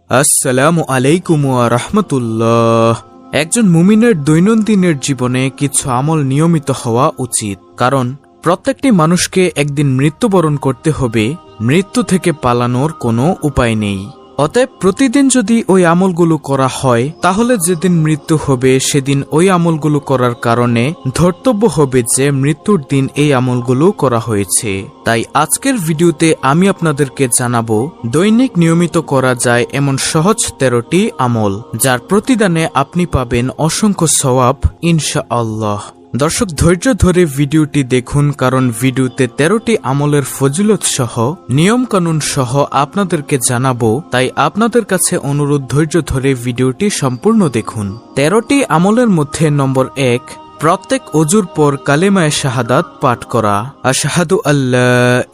আসসালামু আলাইকুম ওয়া রাহমাতুল্লাহ। একজন মুমিনের দৈনন্দিনের জীবনে কিছু আমল নিয়মিত হওয়া উচিত, কারণ প্রত্যেকটি মানুষকে একদিন মৃত্যুবরণ করতে হবে। মৃত্যু থেকে পালানোর কোনো উপায় নেই। অতএব প্রতিদিন যদি ওই আমলগুলো করা হয়, তাহলে যেদিন মৃত্যু হবে সেদিন ওই আমলগুলো করার কারণে ধর্তব্য হবে যে মৃত্যুর দিন এই আমলগুলো করা হয়েছে। তাই আজকের ভিডিওতে আমি আপনাদেরকে জানাবো দৈনিক নিয়মিত করা যায় এমন সহজ 13টি আমল, যার প্রতিদানে আপনি পাবেন অসংখ্য সওয়াব ইনশাআল্লাহ। দর্শক, ধৈর্য ধরে ভিডিওটি দেখুন, কারণ ভিডিওতে 13টি আমলের ফজিলত সহ নিয়ম কানুন সহ আপনাদেরকে জানাবো। তাই আপনাদের কাছে অনুরোধ, ধৈর্য ধরে ভিডিওটি সম্পূর্ণ দেখুন। 13টি আমলের মধ্যে নম্বর 1, প্রত্যেক অজুর পর কালেমায়ে শাহাদাত পাঠ করা। আশহাদু আল্লা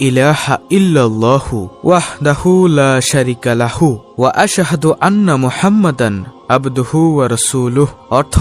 ইলাহা ইল্লাল্লাহু ওয়াহদাহু লা শারিকা লাহু ওয়া আশহাদু আন্না মুহাম্মাদান আবদুহু ওয়া রাসূলুহু। অর্থ,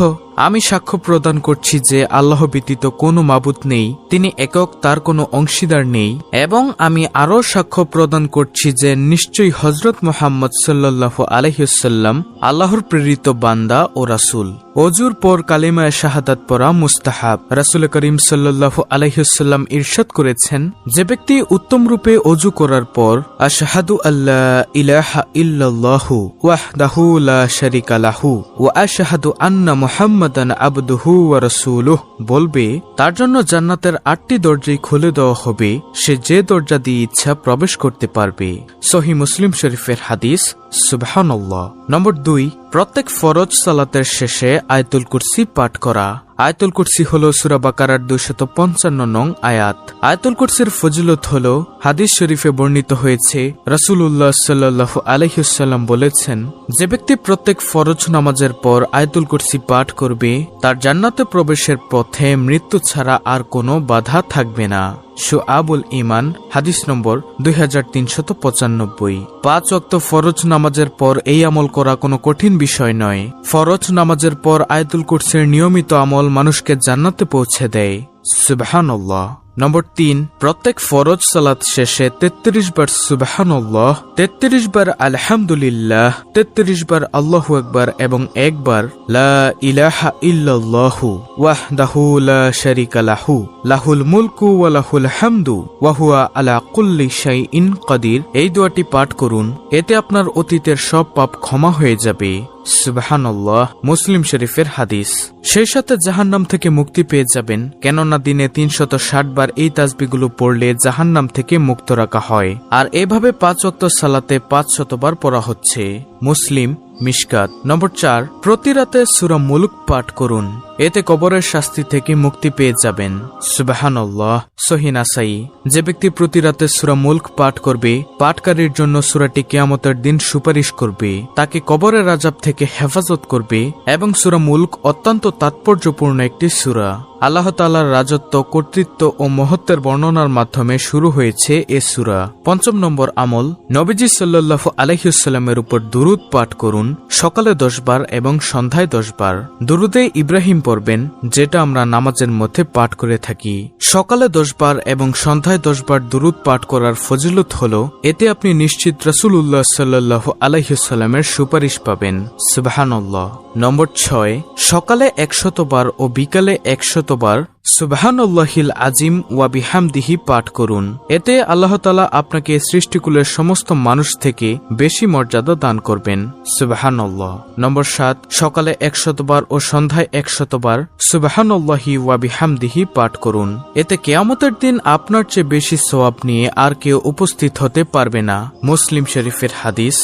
আমি সাক্ষ্য প্রদান করছি যে আল্লাহ ব্যতীত কোনো মাবুদ নেই, তিনি একক, তার কোনো অংশীদার নেই, এবং আমি আরও সাক্ষ্য প্রদান করছি যে নিশ্চয়ই হযরত মুহাম্মদ সাল্লাল্লাহু আলাইহি ওয়াসাল্লাম আল্লাহর প্রেরিত বান্দা ও রাসূল। অজুর পর কালেমায়ে শাহাদাত পড়া মুস্তাহাব। রাসূল করিম সাল্লাল্লাহু আলাইহি ওয়াসাল্লাম ইরশাদ করেছেন, যে ব্যক্তি উত্তম রূপে অজু করার পর আশহাদু আল্লা ইলাহা ইল্লাল্লাহু ওয়াহদাহু লা শারিকা লাহু ওয়া আশহাদু আন্না মুহাম্মাদান আবদুহু ওয়া রাসূলুহু বলবে, তার জন্য জান্নাতের 8টি দরজাই খুলে দেওয়া হবে, সে যে দরজা দিয়ে ইচ্ছা প্রবেশ করতে পারবে। সহিহ মুসলিম শরীফের হাদিস। সুবহানাল্লাহ। নম্বর 2, প্রত্যেক ফরজ সালাতের শেষে আয়াতুল কুরসি পাঠ করা। আয়াতুল কুরসি হল সূরা বাকারার 255 নং আয়াত। আয়াতুল কুরসির ফজিলত হল, হাদিস শরীফে বর্ণিত হয়েছে, রাসূলুল্লাহ সাল্লাল্লাহু আলাইহি ওয়াসাল্লাম বলেছেন, যে ব্যক্তি প্রত্যেক ফরজ নামাজের পর আয়াতুল কুরসি পাঠ করবে, তার জান্নাতে প্রবেশের পথে মৃত্যু ছাড়া আর কোনো বাধা থাকবে না। শুআবুল ঈমান, হাদিস নম্বর 2395। 5 ওয়াক্ত ফরজ নামাজের পর এই আমল করা কোনো কঠিন বিষয় নয়। ফরজ নামাজের পর আয়াতুল কুরসির নিয়মিত আমল মানুষকে জান্নাতে পৌঁছে দেয়। সুবহানাল্লাহ। নম্বর 3, প্রত্যেক ফরজ সালাত শেষে 33 বার সুবহানাল্লাহ, 33 বার আলহামদুলিল্লাহ, 33 বার আল্লাহু আকবার এবং 1 বার লা ইলাহা ইল্লাল্লাহু ওয়াহদাহু লা শারিকা লাহু লাহুল মুলকু ওয়া লাহুল হামদু ওয়া হুয়া আলা কুল্লি শাইইন কাদির, এই দোয়াটি পাঠ করুন। এতে আপনার অতীতের সব পাপ ক্ষমা হয়ে যাবে। সুবহানাল্লাহ। মুসলিম শরীফের হাদিস। সেই সাথে জাহান্নাম থেকে মুক্তি পেয়ে যাবেন, কেননা দিনে 360 বার এই তাসবিহগুলো পড়লে জাহান্নাম থেকে মুক্ত রাখা হয়। আর এভাবে 5 ওয়াক্ত সালাতে 500 বার পড়া হচ্ছে। মুসলিম মিশকাত। নম্বর 4, প্রতি রাতে সূরা মুলক পাঠ করুন, এতে কবরের শাস্তি থেকে মুক্তি পেয়ে যাবেন। সুবহানাল্লাহ। সহিহ নাসাই। যে ব্যক্তি প্রতি রাতে সূরা মুলক পাঠ করবে, পাঠকারীর জন্য সূরাটি কিয়ামতের দিন সুপারিশ করবে, তাকে কবরের আযাব থেকে হেফাজত করবে, এবং সূরা মুলক অত্যন্ত তাৎপর্যপূর্ণ একটি সূরা। আল্লাহ তাআলার রাজত্ব, কর্তৃত্ব ও মহত্বের বর্ণনার মাধ্যমে শুরু হয়েছে এ সূরা। 5 নম্বর আমল, নবীজি সাল্লাল্লাহু আলাইহি ওয়াসাল্লামের উপর দুরূদ পাঠ করুন, সকালে 10 বার এবং সন্ধ্যায় 10 বার। দুরূদে ইব্রাহিম পড়বেন, যেটা আমরা নামাজের মধ্যে পাঠ করে থাকি। সকালে 10 বার এবং সন্ধ্যায় 10 বার দুরূদ পাঠ করার ফজিলত হল, এতে আপনি নিশ্চিত রাসূলুল্লাহ সাল্লাল্লাহু আলাইহি ওয়াসাল্লামের সুপারিশ পাবেন। সুবহানাল্লাহ। নম্বর 6, সকালে 100 বার ও বিকালে 100 বার সুবহানাল্লাহিল আজিম ওয়া বিহামদিহি পাঠ করুন। এতে আল্লাহ তাআলা আপনাকে সৃষ্টিকুলের সমস্ত মানুষ থেকে বেশি মর্যাদা দান করবেন। সুবহানাল্লাহ। নম্বর 7, সকালে 100 বার ও সন্ধ্যায় 100 বার সুবহানাল্লাহি ওয়া বিহামদিহি পাঠ করুন। এতে কিয়ামতের দিন আপনার চেয়ে বেশি সওয়াব নিয়ে আর কেউ উপস্থিত হতে পারবে না। মুসলিম শরীফের হাদিস।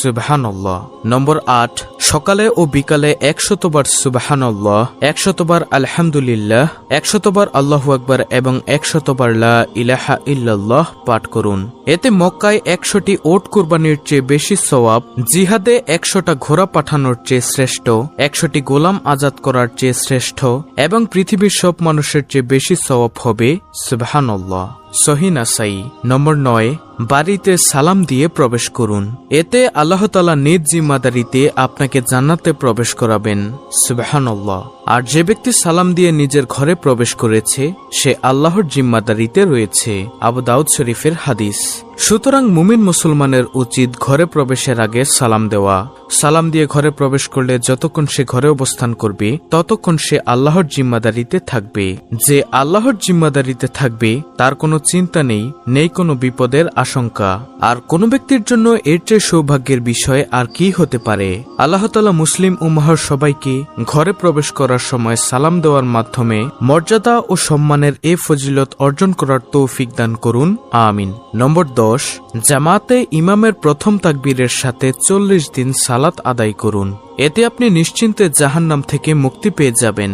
সুবহানাল্লাহ। নম্বর 8, সকালে ও বিকালে 100 বার সুবহানাল্লাহ, 100 বার আলহামদুলিল্লাহ, 100 বার আল্লাহু আকবার এবং 100 বার লা ইলাহা ইল্লাল্লাহ পাঠ করুন। এতে মক্কায় 100টি ওট কুরবানির চেয়ে বেশি সওয়াব, জিহাদে 100টা ঘোড়া পাঠানোর চেয়ে শ্রেষ্ঠ, 100টি গোলাম আজাদ করার চেয়ে শ্রেষ্ঠ, এবং পৃথিবীর সব মানুষের চেয়ে বেশি সওয়াব হবে। সুবহানাল্লাহ। সহিহ নাসাই। নম্বর 9, বাড়িতে সালাম দিয়ে প্রবেশ করুন, এতে আল্লাহ তাআলা নিজ জিম্মাদারিতে আপনাকে জান্নাতে প্রবেশ করাবেন। সুবহানাল্লাহ। আর যে ব্যক্তি সালাম দিয়ে নিজের ঘরে প্রবেশ করেছে, সে আল্লাহর জিম্মাদারিতে রয়েছে। আবু দাউদ শরীফের হাদিস। সুতরাং মুমিন মুসলমানের উচিত ঘরে প্রবেশের আগে সালাম দেওয়া। সালাম দিয়ে ঘরে প্রবেশ করলে যতক্ষণ সে ঘরে অবস্থান করবে ততক্ষণ সে আল্লাহর জিম্মাদারিতে থাকবে। যে আল্লাহর জিম্মাদারিতে থাকবে তার কোনো চিন্তা নেই কোনো বিপদের আশঙ্কা। আর কোন ব্যক্তির জন্য এর চেয়ে সৌভাগ্যের বিষয় আর কি হতে পারে। আল্লাহ তাআলা মুসলিম উম্মাহর সবাইকে ঘরে প্রবেশ করার সময় সালাম দেওয়ার মাধ্যমে মর্যাদা ও সম্মানের এ ফজিলত অর্জন করার তৌফিক দান করুন, আমিন। নম্বর 10, জামাতে ইমামের প্রথম তাকবীরের সাথে 40 দিন সালাত আদায় করুন। এতে আপনি নিশ্চিন্তে জাহান্নাম থেকে মুক্তি পেয়ে যাবেন।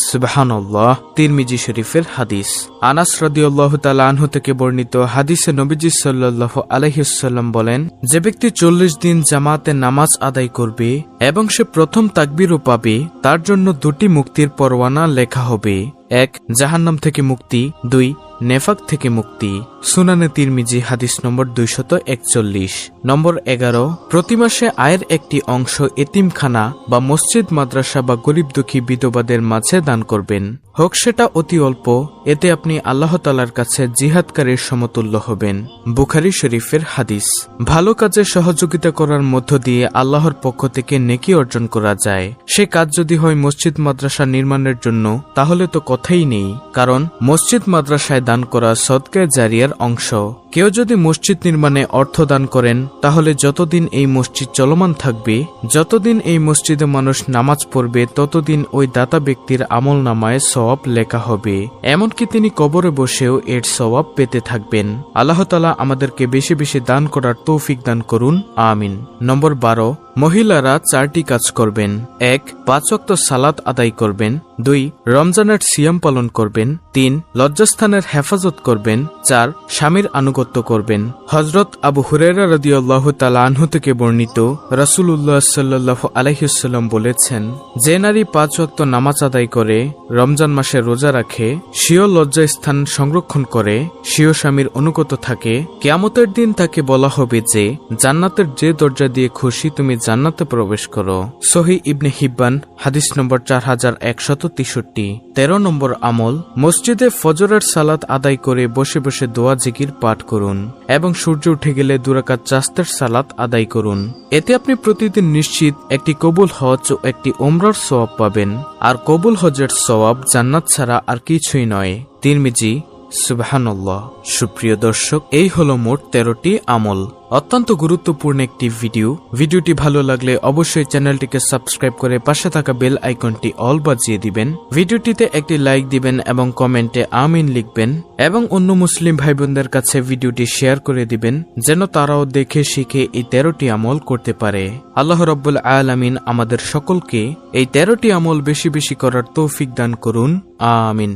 সুবহানাল্লাহ। তিরমিজি শরীফের হাদিস। আনাস রাদিয়াল্লাহু তাআলা আনহু থেকে বর্ণিত হাদিসে নবীজি সাল্লাল্লাহু আলাইহি ওয়াসাল্লাম বলেন, যে ব্যক্তি 40 দিন জামাতে নামাজ আদায় করবে এবং সে প্রথম তাকবীরও পাবে, তার জন্য 2টি মুক্তির পরওয়ানা লেখা হবে। 1, জাহান্নাম থেকে মুক্তি। 2, নেফাক থেকে মুক্তি। সুনানে তিরমিজি হাদিস নম্বর 241। নম্বর 11, প্রতি মাসে আয়ের একটি অংশ এতিমখানা বা মসজিদ, মাদ্রাসা বা গরিব দুঃখী বিধবাদের মাঝে দান করবেন, হোক সেটা অতি অল্প। এতে আপনি আল্লাহ তাআলার কাছে জিহাদকারীর সমতুল্য হবেন। বুখারী শরীফের হাদিস। ভালো কাজে সহযোগিতা করার মধ্য দিয়ে আল্লাহর পক্ষ থেকে নেকি অর্জন করা যায়। সে কাজ যদি হয় মসজিদ মাদ্রাসা নির্মাণের জন্য, তাহলে তো কথাই নেই, কারণ মসজিদ মাদ্রাসায় দান করা সদকায়ে জারিয়ার অংশ। কেউ যদি মসজিদ নির্মাণে অর্থ দান করেন, তাহলে যতদিন এই মসজিদ চলমান থাকবে, যতদিন এই মসজিদে মানুষ নামাজ পড়বে, ততদিন ওই দাতা ব্যক্তির আমল নামায় সওয়াব লেখা হবে। এমনকি তিনি কবরে বসেও এর সওয়াব পেতে থাকবেন। আল্লাহ তাআলা আমাদেরকে বেশি বেশি দান করার তৌফিক দান করুন, আমিন। নম্বর 12, মহিলারা 4টি কাজ করবেন। 1, 5 ওয়াক্ত সালাত আদায় করবেন। 2, রমজানের সিয়াম পালন করবেন। 3, লজ্জাস্থানের হেফাজত করবেন। 4, স্বামীর আনুগত্য করবেন। হযরত আবু হুরায়রা রাদিয়াল্লাহু তাআলা আনহু থেকে বর্ণিত, রাসূলুল্লাহ সাল্লাল্লাহু আলাইহি ওয়াসাল্লাম বলেছেন, যে নারী 5 ওয়াক্ত নামাজ আদায় করে, রমজান মাসে রোজা রাখে, স্বীয় লজ্জাস্থান সংরক্ষণ করে, স্বীয় স্বামীর অনুগত থাকে, কিয়ামতের দিন তাকে বলা হবে যে, জান্নাতের যে দরজা দিয়ে খুশি তুমি জান্নাতে প্রবেশ করো। সহিহ ইবনে হিব্বান হাদিস নম্বর 4163। 13 নম্বর আমল, মসজিদে ফজরের সালাত আদায় করে বসে বসে দোয়া জিকির পাঠ করুন এবং সূর্য উঠে গেলে 2 রাকাত চাস্তের সালাত আদায় করুন। এতে আপনি প্রতিদিন নিশ্চিত একটি কবুল হজ ও একটি উমরার সওয়াব পাবেন। আর কবুল হজের সওয়াব জান্নাত ছাড়া আর কিছুই নয়। তিরমিজি। সুবহানাল্লাহ। সুপ্রিয় দর্শক, এই হলো মোট 13টি আমল। অত্যন্ত গুরুত্বপূর্ণ একটি ভিডিওটি ভালো লাগলে অবশ্যই চ্যানেলটিকে সাবস্ক্রাইব করে পাশে থাকা বেল আইকনটি অল বাজিয়ে দিবেন। ভিডিওটিতে একটি লাইক দিবেন এবং কমেন্টে আমিন লিখবেন এবং অন্য মুসলিম ভাই বোনদের কাছে ভিডিওটি শেয়ার করে দিবেন, যেন তারাও দেখে শিখে এই 13টি আমল করতে পারে। আল্লাহ রাব্বুল আলামিন আমাদের সকলকে এই 13টি আমল বেশি বেশি করার তৌফিক দান করুন, আমিন।